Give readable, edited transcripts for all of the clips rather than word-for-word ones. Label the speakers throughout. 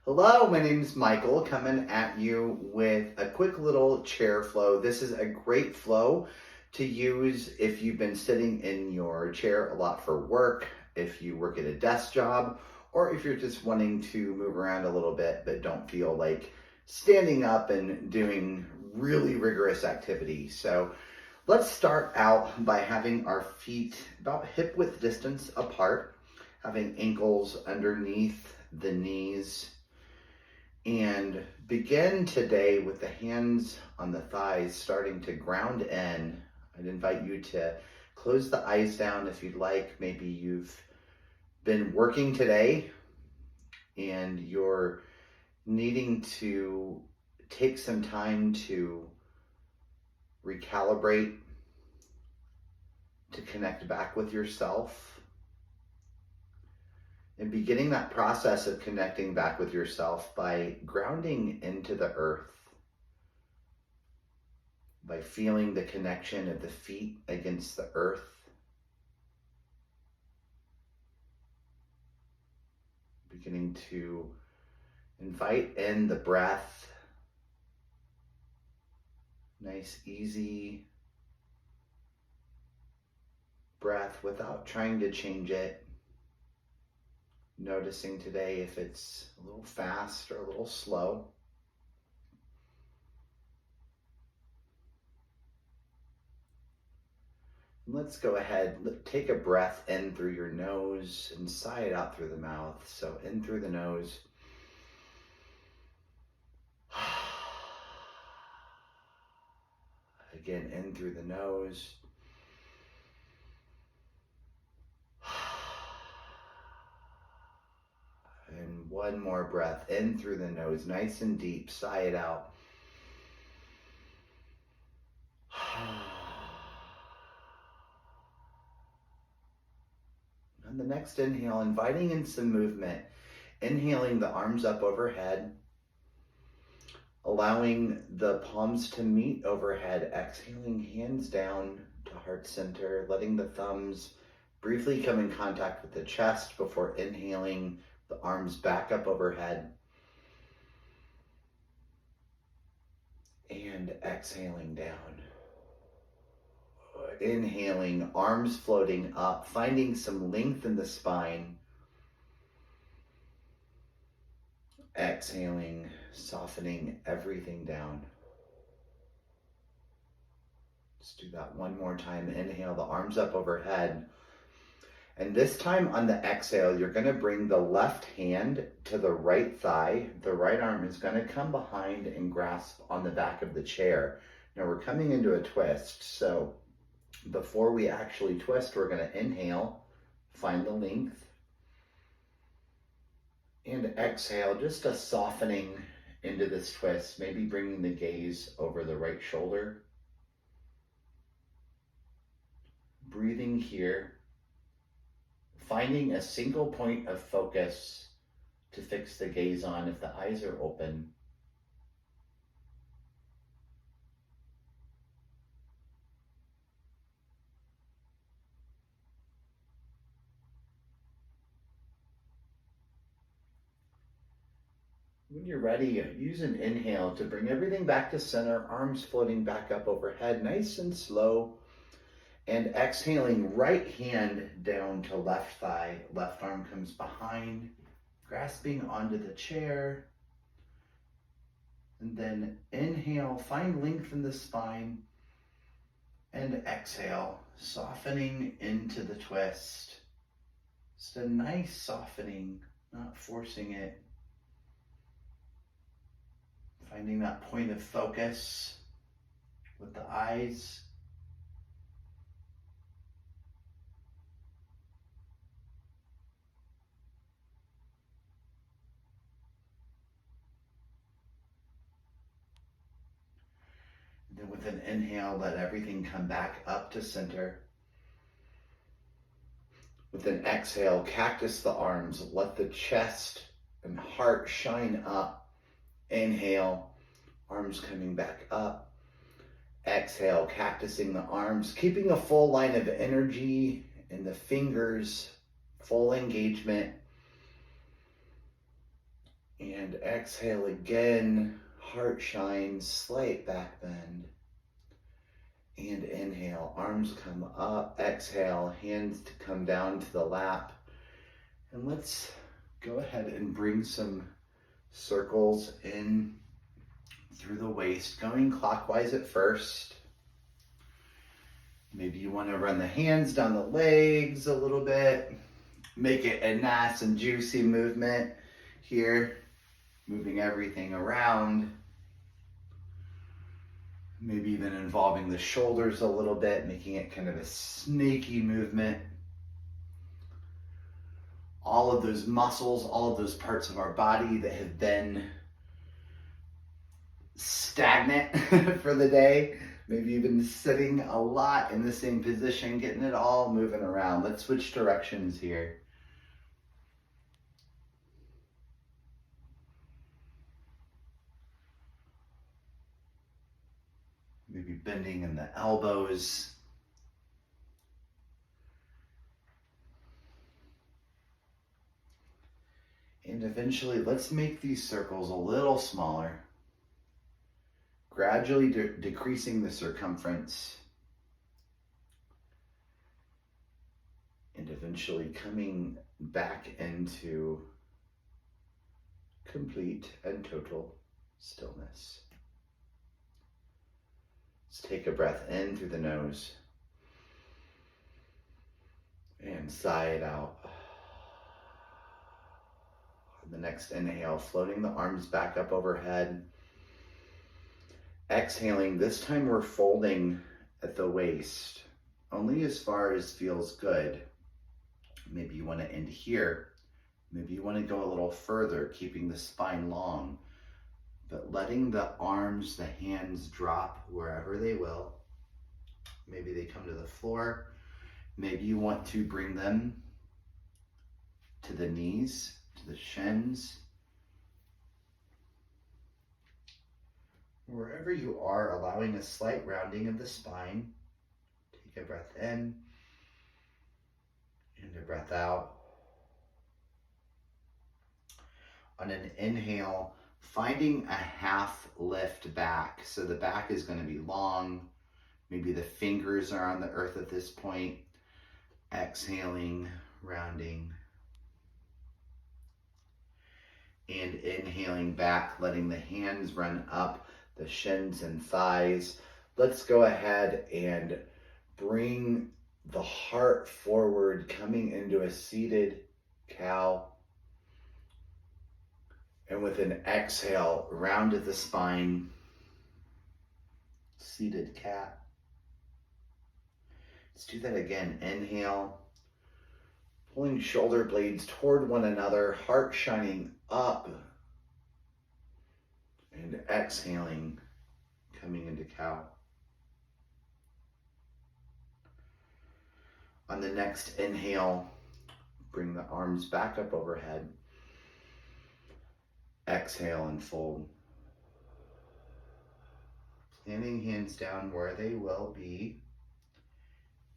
Speaker 1: Hello, my name is Michael, coming at you with a quick little chair flow. This is a great flow to use if you've been sitting in your chair a lot for work, if you work at a desk job, or if you're just wanting to move around a little bit but don't feel like standing up and doing really rigorous activity. So let's start out by having our feet about hip width distance apart, having ankles underneath the knees, and begin today with the hands on the thighs starting to ground in. I'd invite you to close the eyes down if you'd like. Maybe you've been working today and you're needing to take some time to recalibrate, to connect back with yourself. And beginning that process of connecting back with yourself by grounding into the earth, by feeling the connection of the feet against the earth. Beginning to invite in the breath. Nice, easy breath without trying to change it. Noticing today if it's a little fast or a little slow. Let's go ahead, take a breath in through your nose and sigh it out through the mouth. So in through the nose. Again, in through the nose. And one more breath in through the nose, nice and deep, sigh it out. On the next inhale, inviting in some movement, inhaling the arms up overhead, allowing the palms to meet overhead, exhaling hands down to heart center, letting the thumbs briefly come in contact with the chest before inhaling the arms back up overhead. And exhaling down. Inhaling, arms floating up, finding some length in the spine. Exhaling, softening everything down. Let's do that one more time. Inhale, the arms up overhead. And this time on the exhale, you're going to bring the left hand to the right thigh. The right arm is going to come behind and grasp on the back of the chair. Now we're coming into a twist. So before we actually twist, we're going to inhale, find the length, and exhale, just a softening into this twist, maybe bringing the gaze over the right shoulder. Breathing here, finding a single point of focus to fix the gaze on if the eyes are open. When you're ready, use an inhale to bring everything back to center, arms floating back up overhead, nice and slow. And exhaling, right hand down to left thigh, left arm comes behind, grasping onto the chair. And then inhale, find length in the spine. And exhale, softening into the twist. Just a nice softening, not forcing it. Finding that point of focus with the eyes. And then with an inhale, let everything come back up to center. With an exhale, cactus the arms, let the chest and heart shine up. Inhale, arms coming back up. Exhale, cactusing the arms, keeping a full line of energy in the fingers, full engagement. And exhale again, heart shine, slight back bend. And inhale, arms come up, exhale, hands to come down to the lap. And let's go ahead and bring some circles in through the waist, going clockwise at first. Maybe you want to run the hands down the legs a little bit. Make it a nice and juicy movement here, moving everything around. Maybe even involving the shoulders a little bit, making it kind of a snaky movement. All of those muscles, all of those parts of our body that have been stagnant for the day. Maybe you've been sitting a lot in the same position, getting it all moving around. Let's switch directions here. Maybe bending in the elbows. And eventually, let's make these circles a little smaller. Gradually decreasing the circumference. And eventually coming back into complete and total stillness. Let's take a breath in through the nose and sigh it out. On the next inhale, floating the arms back up overhead. Exhaling, this time we're folding at the waist, only as far as feels good. Maybe you want to end here. Maybe you want to go a little further, keeping the spine long, but letting the arms, the hands drop wherever they will. Maybe they come to the floor. Maybe you want to bring them to the knees, to the shins. Wherever you are, allowing a slight rounding of the spine. Take a breath in and a breath out. On an inhale, finding a half lift back. So the back is going to be long. Maybe the fingers are on the earth at this point. Exhaling, rounding. And inhaling back, letting the hands run up the shins and thighs. Let's go ahead and bring the heart forward, coming into a seated cow. And with an exhale, round at the spine, seated cat. Let's do that again. Inhale, pulling shoulder blades toward one another, heart shining up. And exhaling, coming into cow. On the next inhale, bring the arms back up overhead. Exhale and fold. Planting hands down where they will be.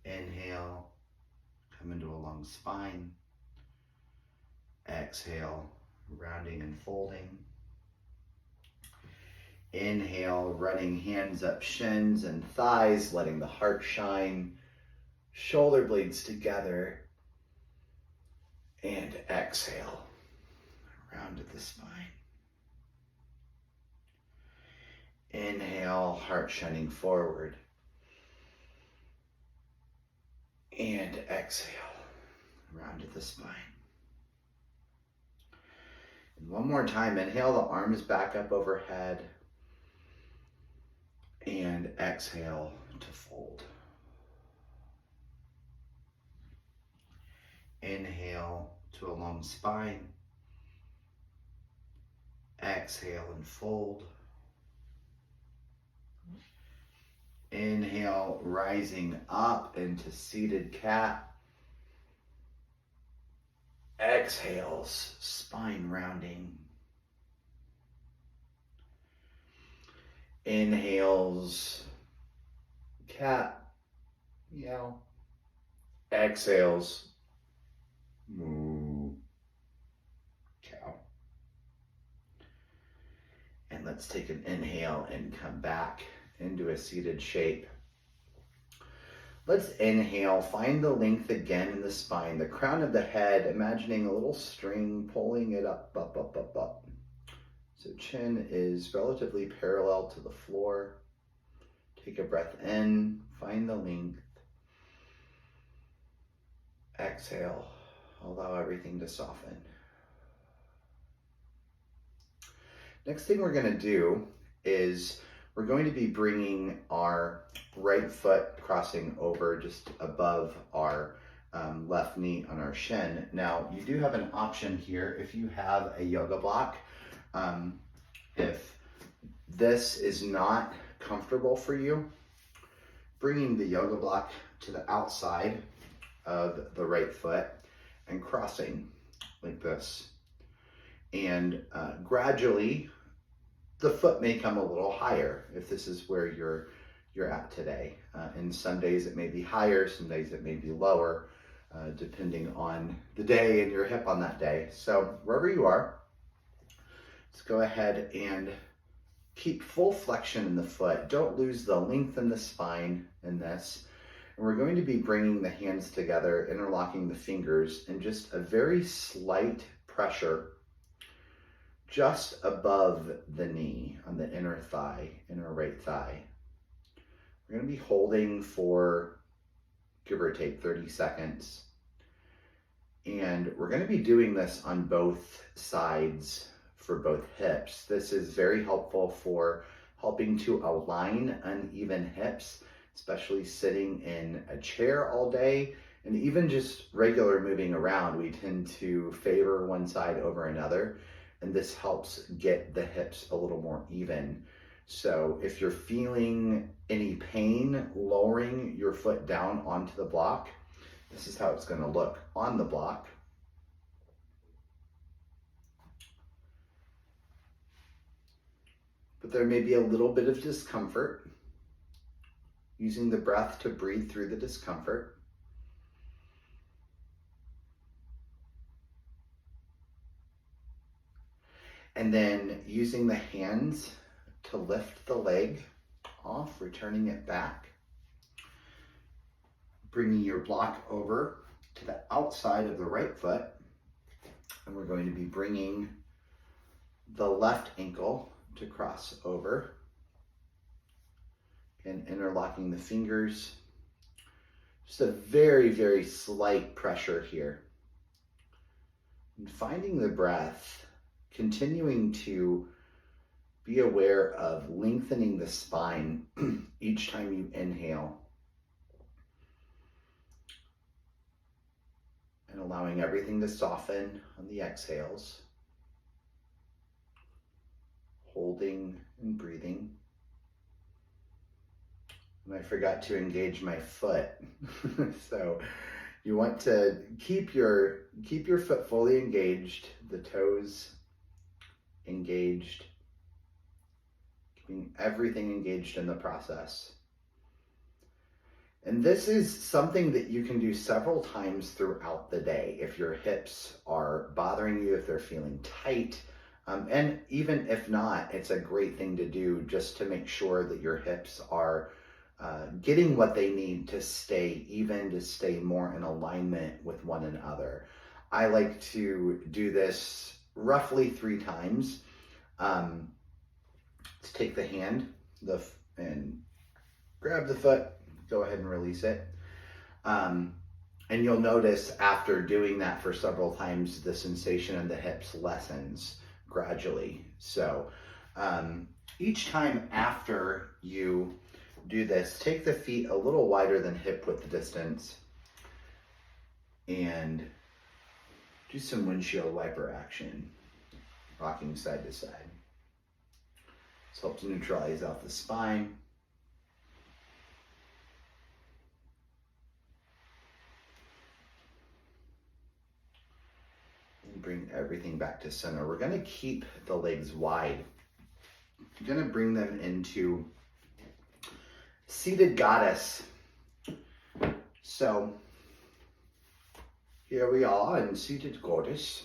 Speaker 1: Inhale, come into a long spine. Exhale, rounding and folding. Inhale, running hands up shins and thighs, letting the heart shine. Shoulder blades together. And exhale, round at the spine. Inhale, heart shining forward. And exhale, round at the spine. And one more time, inhale, the arms back up overhead. And exhale to fold. Inhale to a long spine. Exhale and fold. Inhale, rising up into seated cat. Exhales, spine rounding. Inhales, cat, meow. Exhales, moo, cow. Let's take an inhale and come back into a seated shape. Let's inhale, find the length again in the spine, the crown of the head, imagining a little string pulling it up, up, up, up, up. So chin is relatively parallel to the floor. Take a breath in, find the length. Exhale, allow everything to soften. Next thing we're going to do is we're going to be bringing our right foot crossing over just above our left knee on our shin. Now, you do have an option here if you have a yoga block. If this is not comfortable for you, bringing the yoga block to the outside of the right foot and crossing like this. And gradually, the foot may come a little higher if this is where you're at today. And some days it may be higher, some days it may be lower, depending on the day and your hip on that day. So wherever you are, let's go ahead and keep full flexion in the foot. Don't lose the length in the spine in this. And we're going to be bringing the hands together, interlocking the fingers, and just a very slight pressure just above the knee on the inner thigh, inner right thigh. We're going to be holding for, give or take, 30 seconds. And we're going to be doing this on both sides for both hips. This is very helpful for helping to align uneven hips, especially sitting in a chair all day, and even just regular moving around. We tend to favor one side over another, and this helps get the hips a little more even. So if you're feeling any pain lowering your foot down onto the block, this is how it's going to look on the block. But there may be a little bit of discomfort. Using the breath to breathe through the discomfort. And then using the hands to lift the leg off, returning it back. Bringing your block over to the outside of the right foot. And we're going to be bringing the left ankle to cross over. And interlocking the fingers. Just a very, very slight pressure here. And finding the breath, continuing to be aware of lengthening the spine each time you inhale. And allowing everything to soften on the exhales. Holding and breathing. And I forgot to engage my foot. So you want to keep your foot fully engaged, the toes engaged, keeping everything engaged in the process. And this is something that you can do several times throughout the day. If your hips are bothering you, if they're feeling tight, and even if not, it's a great thing to do just to make sure that your hips are getting what they need to stay even, to stay more in alignment with one another. I like to do this roughly 3 times. Let's take the hand and grab the foot, go ahead and release it. And you'll notice after doing that for several times, the sensation in the hips lessens gradually. So each time after you do this, take the feet a little wider than hip width distance and do some windshield wiper action, rocking side to side. This helps neutralize out the spine. And bring everything back to center. We're going to keep the legs wide. We're going to bring them into seated goddess. So here we are in seated goddess.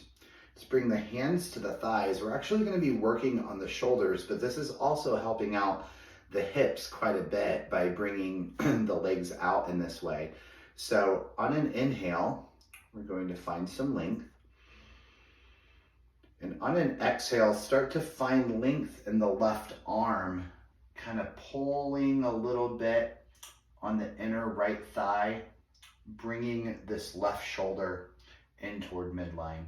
Speaker 1: Let's bring the hands to the thighs. We're actually going to be working on the shoulders, but this is also helping out the hips quite a bit by bringing the legs out in this way. So on an inhale, we're going to find some length. And on an exhale, start to find length in the left arm, kind of pulling a little bit on the inner right thigh, bringing this left shoulder in toward midline.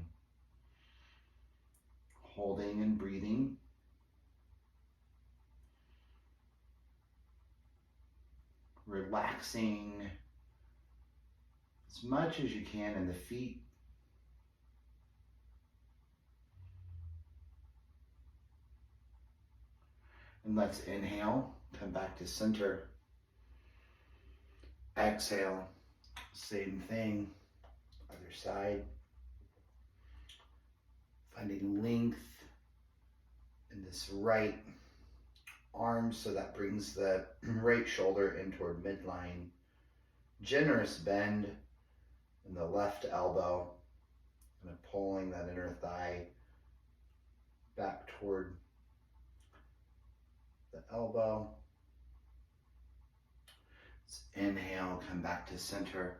Speaker 1: Holding and breathing. Relaxing as much as you can in the feet. And let's inhale, come back to center. Exhale, same thing, other side. Finding length in this right arm, so that brings the right shoulder in toward midline. Generous bend in the left elbow, and pulling that inner thigh back toward the elbow. Let's inhale, come back to center.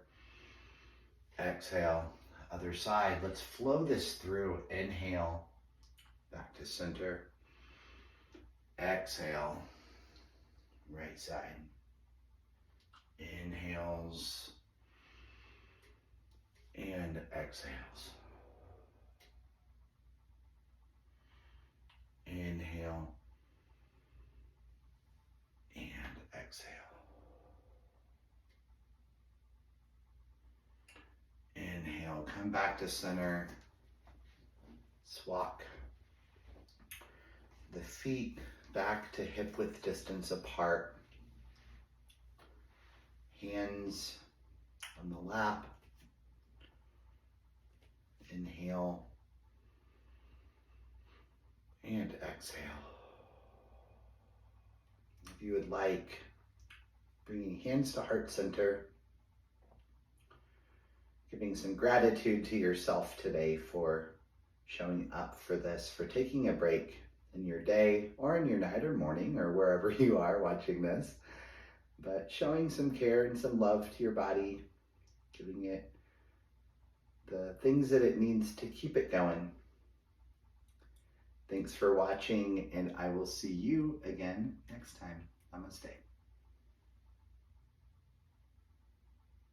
Speaker 1: Exhale, other side. Let's flow this through. Inhale, back to center. Exhale, right side. Inhales and exhales. Inhale and exhale. Inhale, come back to center. Swap the feet back to hip width distance apart. Hands on the lap. Inhale and exhale. If you would like, bringing hands to heart center, giving some gratitude to yourself today for showing up for this, for taking a break in your day or in your night or morning or wherever you are watching this, but showing some care and some love to your body, giving it the things that it needs to keep it going. Thanks for watching, and I will see you again next time. Namaste.